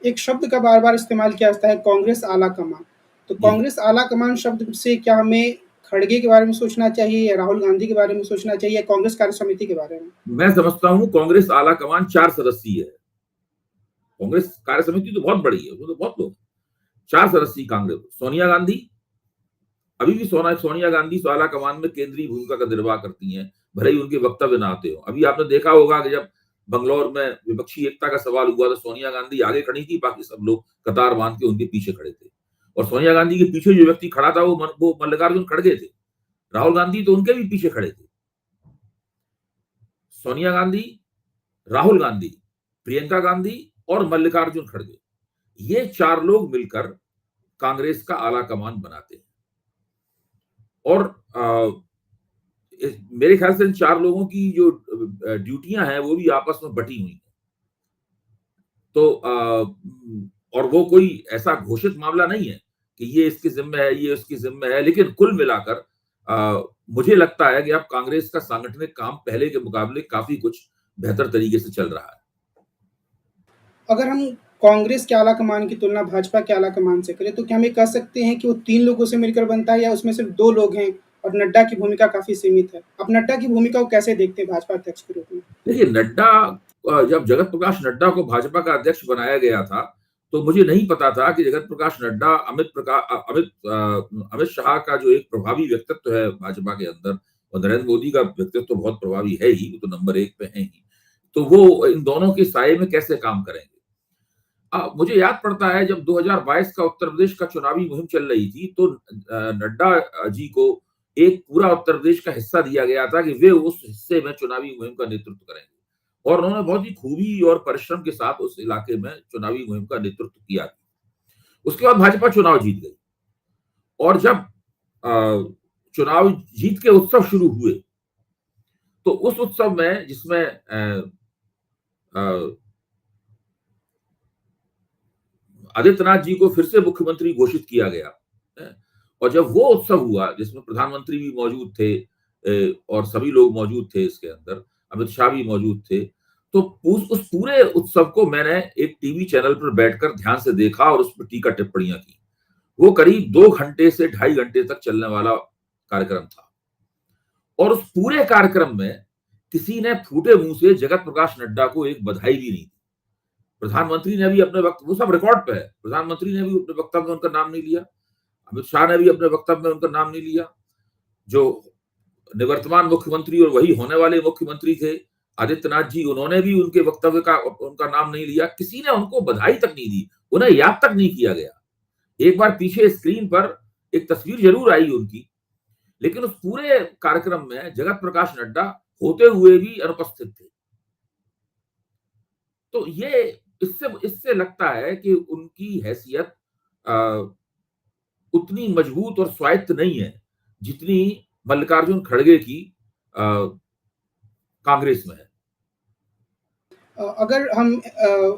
एक शब्द का बार-बार इस्तेमाल किया जाता है कांग्रेस आला कमान। तो जी। कांग्रेस आला कमान शब्द से क्या हमें खड़गे के बारे में सोचना चाहिए या राहुल गांधी के बारे में सोचना चाहिए या कांग्रेस कार्य समिति के बारे में? मैं समझता हूँ कांग्रेस आला कमान 4 सदस्यीय है। कांग्रेस कार्य समिति तो बहुत बड़ी है, उसमें तो बहुत लोग हैं। 4 सदस्यीय कांग्रेस, सोनिया गांधी, अभी भी सोनिया गांधी आला कमान में केंद्रीय भूमिका का निर्वाह करती हैं, भले ही उनके वक्तव्य ना आते हो। अभी आपने देखा होगा कि जब बंगलौर में विपक्षी एकता का सवाल हुआ तो सोनिया गांधी आगे खड़ी थी, बाकी सब लोग कतार बांध के उनके पीछे खड़े थे। और सोनिया गांधी के पीछे जो व्यक्ति खड़ा था वो मल्लिकार्जुन खड़गे थे। राहुल गांधी तो उनके भी पीछे खड़े थे। सोनिया गांधी, राहुल गांधी, प्रियंका गांधी और मल्लिकार्जुन खड़गे, ये 4 लोग मिलकर कांग्रेस का आला कमान बनाते हैं। और मेरे ख्याल से इन 4 लोगों की जो ड्यूटियां हैं वो भी आपस में बटी हुई हैं। तो और वो कोई ऐसा घोषित मामला नहीं है कि ये इसके जिम्मे है, ये उसकी जिम्मे है, लेकिन कुल मिलाकर मुझे लगता है कि अब कांग्रेस का सांगठनिक काम पहले के मुकाबले काफी कुछ बेहतर तरीके से चल रहा है। अगर हम कांग्रेस के आला कमान की तुलना भाजपा के आला कमान से करें, तो क्या हम ये कह सकते हैं कि वो 3 लोगों से मिलकर बनता है या उसमें सिर्फ 2 लोग हैं और नड्डा की भूमिका काफ़ी सीमित है? आप नड्डा की भूमिका को कैसे देखते हैं भाजपा अध्यक्ष के रूप में? देखिए नड्डा, जब जगत प्रकाश नड्डा को भाजपा का अध्यक्ष बनाया गया था, तो मुझे नहीं पता था कि जगत प्रकाश नड्डा अमित शाह का जो एक प्रभावी व्यक्तित्व है भाजपा के अंदर, और नरेंद्र मोदी का व्यक्तित्व तो बहुत प्रभावी है ही, वो तो नंबर 1 पे है ही। तो वो इन दोनों के साये में कैसे काम करेंगे? मुझे याद पड़ता है जब 2022 का उत्तर प्रदेश का चुनावी मुहिम चल रही थी, तो नड्डा जी को एक पूरा उत्तर प्रदेश का हिस्सा दिया गया था कि वे उस हिस्से में चुनावी मुहिम का नेतृत्व करेंगे। और उन्होंने बहुत ही खूबी और परिश्रम के साथ उस इलाके में चुनावी मुहिम का नेतृत्व किया। उसके बाद भाजपा चुनाव जीत गई। और जब चुनाव जीत के उत्सव शुरू हुए, तो उस उत्सव में जिसमें आदित्यनाथ जी को फिर से मुख्यमंत्री घोषित किया गया, और जब वो उत्सव हुआ जिसमें प्रधानमंत्री भी मौजूद थे, और सभी लोग मौजूद थे इसके अंदर, अमित शाह भी मौजूद थे, तो उस पूरे उत्सव को मैंने एक टीवी चैनल पर बैठकर ध्यान से देखा और उस पर टीका टिप्पणियां की। वो करीब 2 घंटे से 2.5 घंटे तक चलने वाला कार्यक्रम था। और उस पूरे कार्यक्रम में किसी ने फूटे मुंह से जगत प्रकाश नड्डा को एक बधाई भी नहीं दी। प्रधानमंत्री ने भी अपने वक्त, वो सब रिकॉर्ड पे है, प्रधानमंत्री ने भी अपने वक्तव्य में उनका नाम नहीं लिया, अमित शाह ने भी अपने वक्तव्य में उनका नाम नहीं लिया, जो निवर्तमान मुख्यमंत्री और वही होने वाले मुख्यमंत्री थे आदित्यनाथ जी, उन्होंने भी उनके वक्तव्य का उनका नाम नहीं लिया, किसी ने उनको बधाई तक नहीं दी, उन्हें याद तक नहीं किया गया। एक बार पीछे स्क्रीन पर एक तस्वीर जरूर आई उनकी, लेकिन उस पूरे कार्यक्रम में जगत प्रकाश नड्डा होते हुए भी अनुपस्थित थे। तो ये इससे इससे लगता है कि उनकी हैसियत उतनी मजबूत और स्वायत्त नहीं है जितनी मल्लिकार्जुन खड़गे की कांग्रेस में है। अगर हम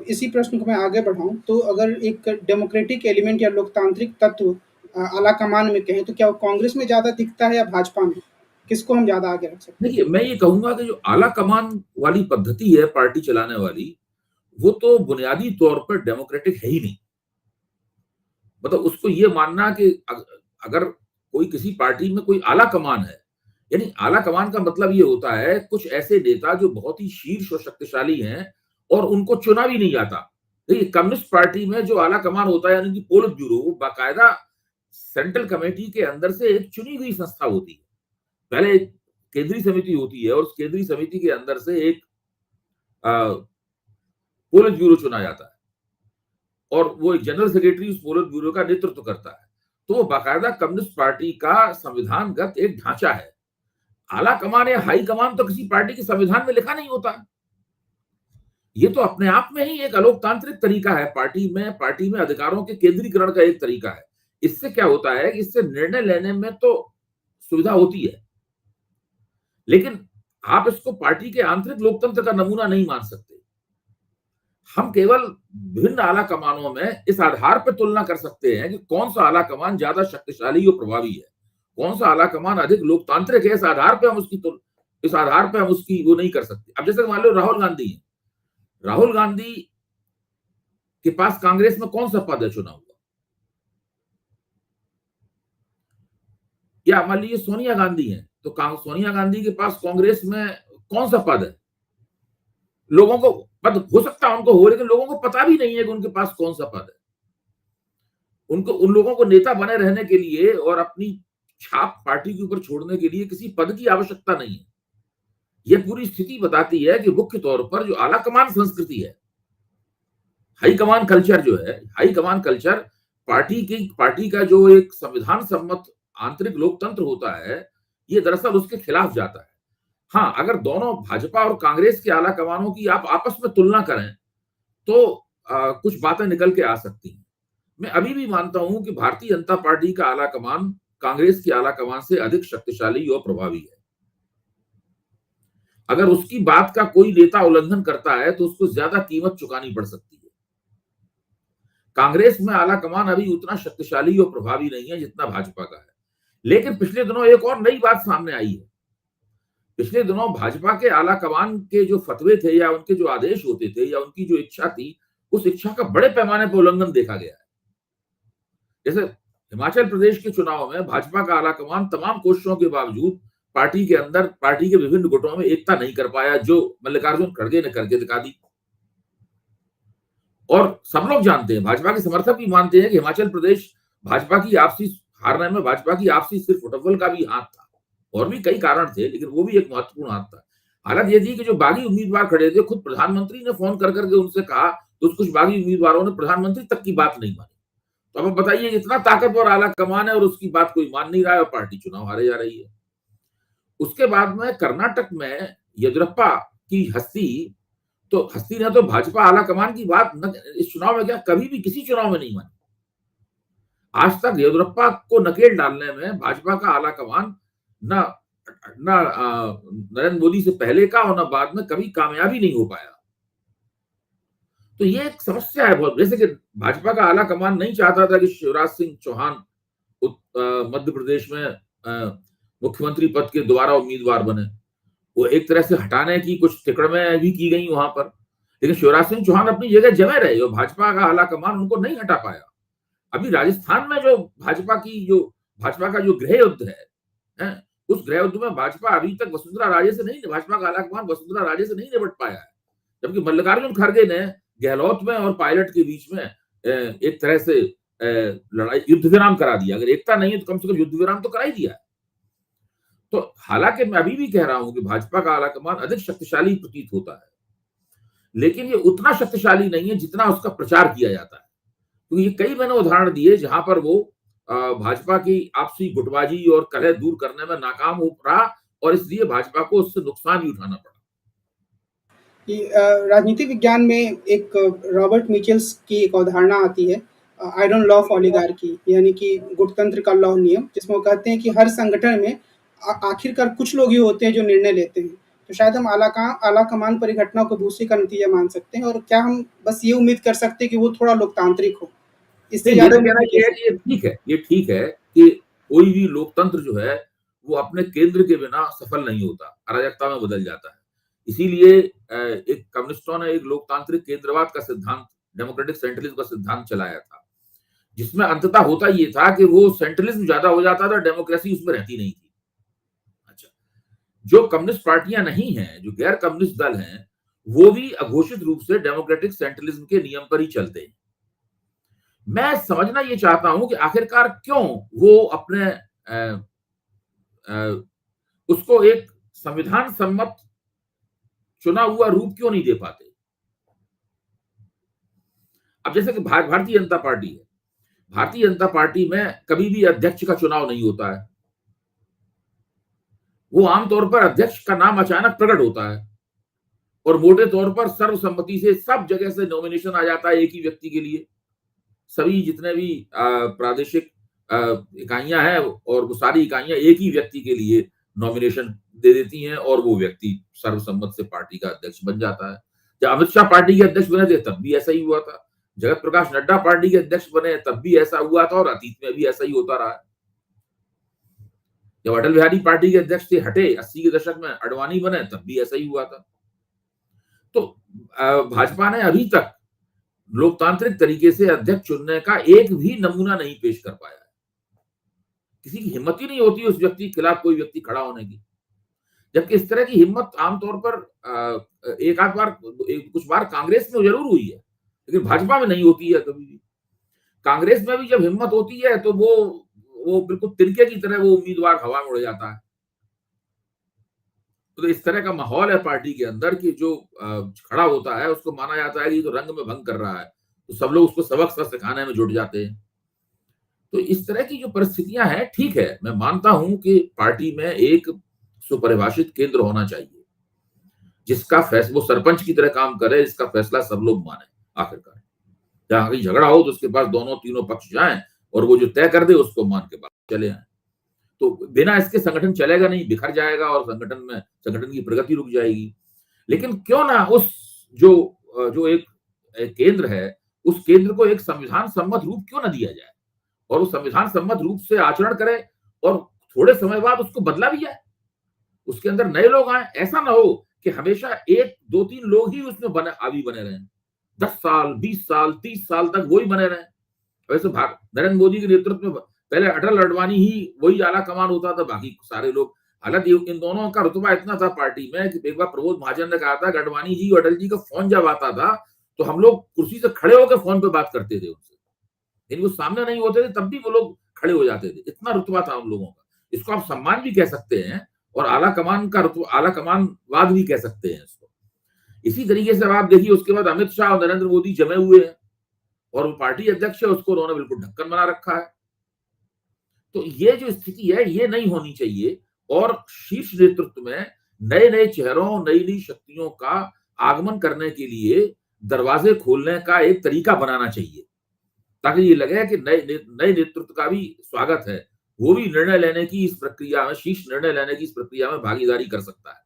इसी प्रश्न को मैं आगे बढ़ाऊँ, तो अगर एक डेमोक्रेटिक एलिमेंट या लोकतांत्रिक तत्व आला कमान में कहें, तो क्या वो कांग्रेस में ज़्यादा दिखता है या भाजपा में? किसको हम ज़्यादा आगे रख सकते हैं? देखिए, मैं ये कहूंगा कि जो आला कमान वाली पद्धति है पार्टी चलाने वाली, वो तो बुनियादी तौर पर डेमोक्रेटिक है ही नहीं। मतलब उसको ये मानना कि अगर कोई किसी पार्टी में कोई आला कमान है, यानी आला कमान का मतलब ये होता है कुछ ऐसे नेता जो बहुत ही शीर्ष और शक्तिशाली हैं और उनको चुना भी नहीं जाता। देखिए कम्युनिस्ट पार्टी में जो आला कमान होता है यानी कि पोलित ब्यूरो, वो बाकायदा सेंट्रल कमेटी के अंदर से एक चुनी हुई संस्था होती है। पहले एक केंद्रीय समिति होती है और उस केंद्रीय समिति के अंदर से एक पोलित ब्यूरो चुना जाता है और वो एक जनरल सेक्रेटरी उस पोलित ब्यूरो का नेतृत्व करता है। तो वो बाकायदा कम्युनिस्ट पार्टी का संविधानगत एक ढांचा है। आला कमान या हाई कमान तो किसी पार्टी के संविधान में लिखा नहीं होता। ये तो अपने आप में ही एक अलोकतांत्रिक तरीका है, पार्टी में अधिकारों के केंद्रीकरण का एक तरीका है। इससे क्या होता है कि इससे निर्णय लेने में तो सुविधा होती है, लेकिन आप इसको पार्टी के आंतरिक लोकतंत्र का नमूना नहीं मान सकते। हम केवल विभिन्न आला कमानों में इस आधार पर तुलना कर सकते हैं कि कौन सा आला कमान ज्यादा शक्तिशाली और प्रभावी है, कौन सा आला कमान अधिक लोकतांत्रिक है। इस आधार पे हम उसकी वो नहीं कर सकते। अब जैसे मान लो राहुल गांधी है, राहुल गांधी के पास कांग्रेस में कौन सा पद है चुना हुआ? या मान लीजिए सोनिया गांधी है, तो सोनिया गांधी के पास कांग्रेस में कौन सा पद है? लोगों को पद हो सकता है उनको हो, लेकिन लोगों को पता भी नहीं है कि उनके पास कौन सा पद है। उन लोगों को नेता बने रहने के लिए और अपनी छाप पार्टी के ऊपर छोड़ने के लिए किसी पद की आवश्यकता नहीं है। यह पूरी स्थिति बताती है कि मुख्य तौर पर जो आला कमान संस्कृति है, हाई कमान कल्चर जो है, हाई कमान कल्चर पार्टी का जो एक संविधान सम्मत आंतरिक लोकतंत्र होता है, ये दरअसल उसके खिलाफ जाता है। हाँ, अगर दोनों भाजपा और कांग्रेस के आला कमानों की आप आपस में तुलना करें, तो कुछ बातें निकल के आ सकती हैं। मैं अभी भी मानता हूं कि भारतीय जनता पार्टी का आला कमान कांग्रेस की आला कमान से अधिक शक्तिशाली और प्रभावी है। अगर उसकी बात का कोई नेता उल्लंघन करता है तो उसको ज्यादा कीमत चुकानी पड़ सकती है। कांग्रेस में आला कमान अभी उतना शक्तिशाली और प्रभावी नहीं है जितना भाजपा का है। लेकिन पिछले दिनों एक और नई बात सामने आई है। पिछले दिनों भाजपा के आला कमान के जो फतवे थे या उनके जो आदेश होते थे या उनकी जो इच्छा थी, उस इच्छा का बड़े पैमाने पर उल्लंघन देखा गया है। जैसे हिमाचल प्रदेश के चुनाव में भाजपा का आला कमान तमाम कोशिशों के बावजूद पार्टी के अंदर पार्टी के विभिन्न गुटों में एकता नहीं कर पाया, जो मल्लिकार्जुन खड़गे ने करके दिखा दी। और सब लोग जानते हैं, भाजपा के समर्थक भी मानते हैं कि हिमाचल प्रदेश भाजपा की आपसी हारने में भाजपा की आपसी सिर्फ मुठव्वल का भी हाथ था। और भी कई कारण थे, लेकिन वो भी एक महत्वपूर्ण हाथ था। हालत ये थी कि जो बागी उम्मीदवार खड़े थे, खुद प्रधानमंत्री ने फोन कर करके उनसे कहा, तो कुछ बागी उम्मीदवारों ने प्रधानमंत्री तक की बात नहीं मानी। तो अब बताइए, इतना ताकतवर आला कमान है और उसकी बात कोई मान नहीं रहा है और पार्टी चुनाव हारे जा रही है। उसके बाद में कर्नाटक में येदियुरप्पा की हस्ती ने तो भाजपा आला कमान की बात इस चुनाव में क्या कभी भी किसी चुनाव में नहीं मानी। आज तक येदियुरप्पा को नकेल डालने में भाजपा का आला कमान न नरेंद्र मोदी से पहले का और न बाद में कभी कामयाबी नहीं हो पाया। तो ये एक समस्या है बहुत। जैसे कि भाजपा का आला कमान नहीं चाहता था कि शिवराज सिंह चौहान मध्य प्रदेश में मुख्यमंत्री पद के दोबारा उम्मीदवार बने। वो एक तरह से हटाने की कुछ तिकड़में भी की गई वहां पर, लेकिन शिवराज सिंह चौहान अपनी जगह जमे रहे और भाजपा का आला कमान उनको नहीं हटा पाया। अभी राजस्थान में जो भाजपा का जो गृह युद्ध है, उस गृह युद्ध में भाजपा अभी तक भाजपा का आला कमान वसुंधरा राजे से नहीं निपट पाया है। जबकि मल्लिकार्जुन खड़गे ने गहलोत में और पायलट के बीच में एक तरह से लड़ाई युद्ध विराम करा दिया। अगर एकता नहीं है तो कम से कम युद्ध विराम तो करा ही दिया है। तो हालांकि मैं अभी भी कह रहा हूं कि भाजपा का आला कमान अधिक शक्तिशाली प्रतीत होता है, लेकिन ये उतना शक्तिशाली नहीं है जितना उसका प्रचार किया जाता है। क्योंकि ये कई मैंने उदाहरण दिए जहां पर वो भाजपा की आपसी गुटबाजी और कलह दूर करने में नाकाम हो रहा और इसलिए भाजपा को उससे नुकसान भी उठाना पड़ा। राजनीति विज्ञान में एक रॉबर्ट मिचेल्स की एक अवधारणा आती है, आयरन लॉ ऑफ ओलिगार्की, यानी कि गुटतंत्र का लौह नियम, जिसमें वो कहते हैं कि हर संगठन में आखिरकार कुछ लोग ही होते हैं जो निर्णय लेते हैं। तो शायद हम आला कमान परिघटना को दूसरे का नतीजा मान सकते हैं, और क्या हम बस ये उम्मीद कर सकते हैं कि वो थोड़ा लोकतांत्रिक हो? इससे ये ज्यादा कहना ये ठीक है कि कोई भी लोकतंत्र जो है वो अपने केंद्र के बिना सफल नहीं होता, अराजकता में बदल जाता है। इसीलिए एक कम्युनिस्टों ने एक लोकतांत्रिक केंद्रवाद का सिद्धांत, डेमोक्रेटिक सेंट्रलिज्म का सिद्धांत चलाया था, जिसमें अंततः होता ये था कि वो सेंट्रलिज्म ज्यादा हो जाता था, डेमोक्रेसी उसमें रहती नहीं थी। अच्छा, जो कम्युनिस्ट पार्टियां नहीं हैं, जो गैर कम्युनिस्ट दल हैं, वो भी अघोषित रूप से डेमोक्रेटिक सेंट्रलिज्म के नियम पर ही चलते हैं। मैं समझना ये चाहता हूं कि आखिरकार क्यों वो अपने उसको एक संविधान सम्मत चुना हुआ रूप क्यों नहीं दे पाते। अब जैसे कि भारतीय जनता पार्टी है, भारतीय जनता पार्टी में कभी भी अध्यक्ष का चुनाव नहीं होता है। वो आमतौर पर अध्यक्ष का नाम अचानक प्रकट होता है और मोटे तौर पर सर्वसम्मति से सब जगह से नॉमिनेशन आ जाता है एक ही व्यक्ति के लिए। सभी जितने भी प्रादेशिक इकाइयां हैं और वो सारी इकाइयां एक ही व्यक्ति के लिए नॉमिनेशन दे देती हैं और वो व्यक्ति सर्वसम्मत से पार्टी का अध्यक्ष बन जाता है। जब अमित शाह पार्टी के अध्यक्ष बने थे तब भी ऐसा ही हुआ था, जगत प्रकाश नड्डा पार्टी के अध्यक्ष बने तब भी ऐसा हुआ था और अतीत में भी ऐसा ही होता रहा है। जब अटल बिहारी पार्टी के अध्यक्ष थे, हटे 80 के दशक में, अडवाणी बने तब भी ऐसा ही हुआ था। तो भाजपा ने अभी तक लोकतांत्रिक तरीके से अध्यक्ष चुनने का एक भी नमूना नहीं पेश कर पाया है। किसी की हिम्मत ही नहीं होती उस व्यक्ति के खिलाफ कोई व्यक्ति खड़ा होने की। जबकि इस तरह की हिम्मत आमतौर पर एक आध बार कुछ बार कांग्रेस में जरूर हुई है, लेकिन भाजपा में नहीं होती है कभी भी। कांग्रेस में भी जब हिम्मत होती है तो वो बिल्कुल तिनके की तरह वो उम्मीदवार हवा में उड़ जाता है। तो इस तरह का माहौल है पार्टी के अंदर कि जो खड़ा होता है उसको माना जाता है कि तो रंग में भंग कर रहा है, तो सब लोग उसको सबक सा सिखाने में जुट जाते हैं। तो इस तरह की जो परिस्थितियां हैं, ठीक है, मैं मानता हूं कि पार्टी में एक सुपरिभाषित केंद्र होना चाहिए जिसका फैसला वो सरपंच की तरह काम करे, जिसका फैसला सब लोग माने। आखिरकार जहां कहीं झगड़ा हो तो उसके पास दोनों तीनों पक्ष जाएं और वो जो तय कर दे उसको मान के बाद चले आए। तो बिना इसके संगठन चलेगा नहीं, बिखर जाएगा और संगठन की प्रगति रुक जाएगी। लेकिन क्यों ना उस जो एक केंद्र है, उस केंद्र को एक संविधान सम्मत रूप क्यों ना दिया जाए और उस संविधान सम्मत रूप से आचरण करे और थोड़े समय बाद उसको बदला भी जाए, उसके अंदर नए लोग आए। ऐसा ना हो कि हमेशा 1, 2, 3 लोग ही उसमें हावी बने रहें, 10 साल, 20 साल, 30 साल तक वही बने रहें। वैसे नरेंद्र मोदी के नेतृत्व में पहले अटल अडवाणी ही वही आला कमान होता था, बाकी सारे लोग। हालांकि इन दोनों का रुतबा इतना था पार्टी में कि एक बार प्रमोद महाजन ने कहा था कि अडवाणी जी और अटल जी का फोन जब आता था तो हम लोग कुर्सी से खड़े होकर फोन पे बात करते थे उनसे, लेकिन वो सामने नहीं होते थे तब भी वो लोग खड़े हो जाते थे। इतना रुतबा था उन लोगों का। इसको आप सम्मान भी कह सकते हैं और आला कमान का रुतबा, आला कमानवाद भी कह सकते हैं इसको। इसी तरीके से आप देखिए उसके बाद अमित शाह और नरेंद्र मोदी जमे हुए हैं और वो पार्टी अध्यक्ष है, उसको उन्होंने बिल्कुल ढक्कन बना रखा है। तो ये जो स्थिति है ये नहीं होनी चाहिए और शीर्ष नेतृत्व में नए नए चेहरों, नई नई शक्तियों का आगमन करने के लिए दरवाजे खोलने का एक तरीका बनाना चाहिए, ताकि ये लगे कि नए नेतृत्व का भी स्वागत है, वो भी निर्णय लेने की इस प्रक्रिया में, शीर्ष निर्णय लेने की इस प्रक्रिया में भागीदारी कर सकता है।